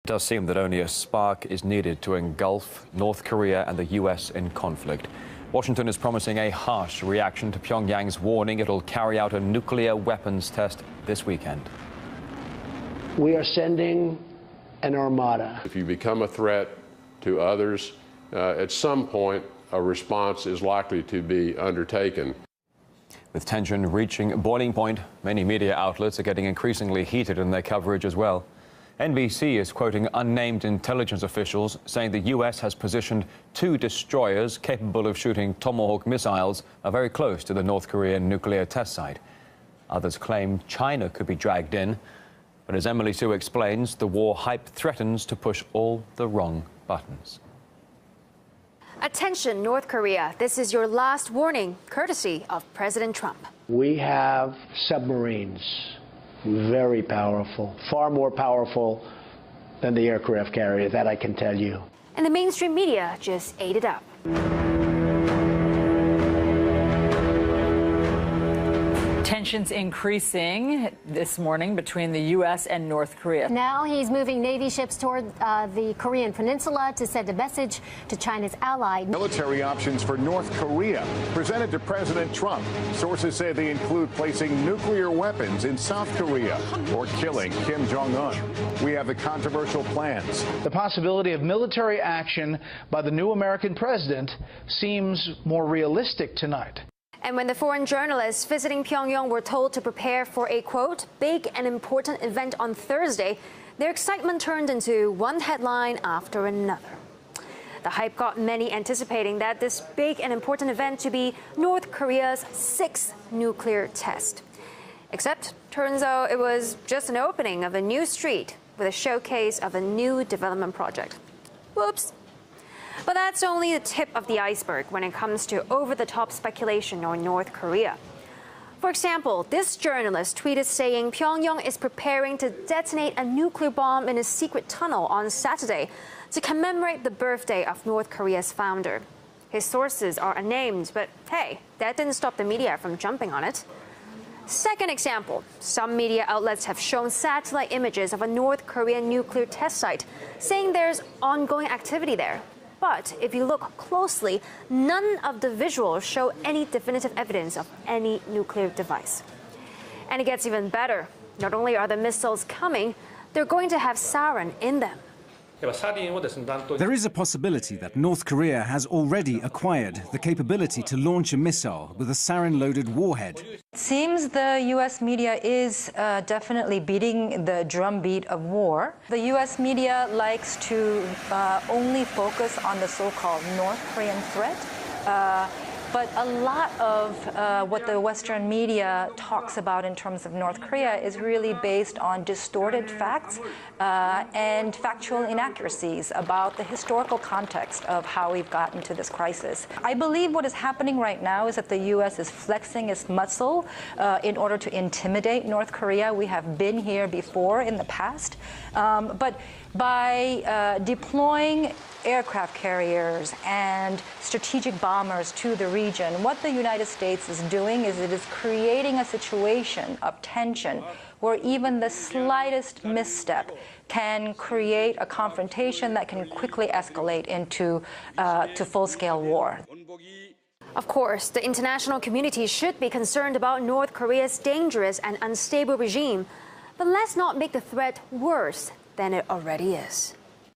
It does seem that only a spark is needed to engulf North Korea and the U.S. in conflict. Washington is promising a harsh reaction to Pyongyang's warning it'll carry out a nuclear weapons test this weekend. We are sending an armada. If you become a threat to others, at some point a response is likely to be undertaken. With tension reaching boiling point, many media outlets are getting increasingly heated in their coverage as well. NBC is quoting unnamed intelligence officials saying the U.S. has positioned 2 destroyers capable of shooting Tomahawk missiles very close to the North Korean nuclear test site. Others claim China could be dragged in. But as Emily Sue explains, the war hype threatens to push all the wrong buttons. Attention, North Korea. This is your last warning, courtesy of President Trump. We have submarines, very powerful, far more powerful than the aircraft carrier, that I can tell you. And the mainstream media just ate it up. Tensions increasing this morning between the U.S. and North Korea. Now he's moving Navy ships toward the Korean peninsula to send a message to China's ally. Military options for North Korea presented to President Trump. Sources say they include placing nuclear weapons in South Korea or killing Kim Jong-un. We have the controversial plans. The possibility of military action by the new American president seems more realistic tonight. And when the foreign journalists visiting Pyongyang were told to prepare for a, quote, big and important event on Thursday, their excitement turned into one headline after another. The hype got many anticipating that this big and important event to be North Korea's 6th nuclear test. Except, turns out it was just an opening of a new street with a showcase of a new development project. Whoops. But that's only the tip of the iceberg when it comes to over-the-top speculation on North Korea. For example, this journalist tweeted saying Pyongyang is preparing to detonate a nuclear bomb in a secret tunnel on Saturday to commemorate the birthday of North Korea's founder. His sources are unnamed, but hey, that didn't stop the media from jumping on it. Second example, some media outlets have shown satellite images of a North Korean nuclear test site, saying there's ongoing activity there. But if you look closely, none of the visuals show any definitive evidence of any nuclear device. And it gets even better. Not only are the missiles coming, they're going to have sarin in them. There is a possibility that North Korea has already acquired the capability to launch a missile with a sarin-loaded warhead. It seems the U.S. media is definitely beating the drumbeat of war. The U.S. media likes to only focus on the so-called North Korean threat. But a lot of what the Western media talks about in terms of North Korea is really based on distorted facts and factual inaccuracies about the historical context of how we've gotten to this crisis. I believe what is happening right now is that the U.S. is flexing its muscle in order to intimidate North Korea. We have been here before in the past. But by deploying aircraft carriers and strategic bombers to the region, what the United States is doing is it is creating a situation of tension where even the slightest misstep can create a confrontation that can quickly escalate into to full-scale war. Of course, the international community should be concerned about North Korea's dangerous and unstable regime. But let's not make the threat worse than it already is.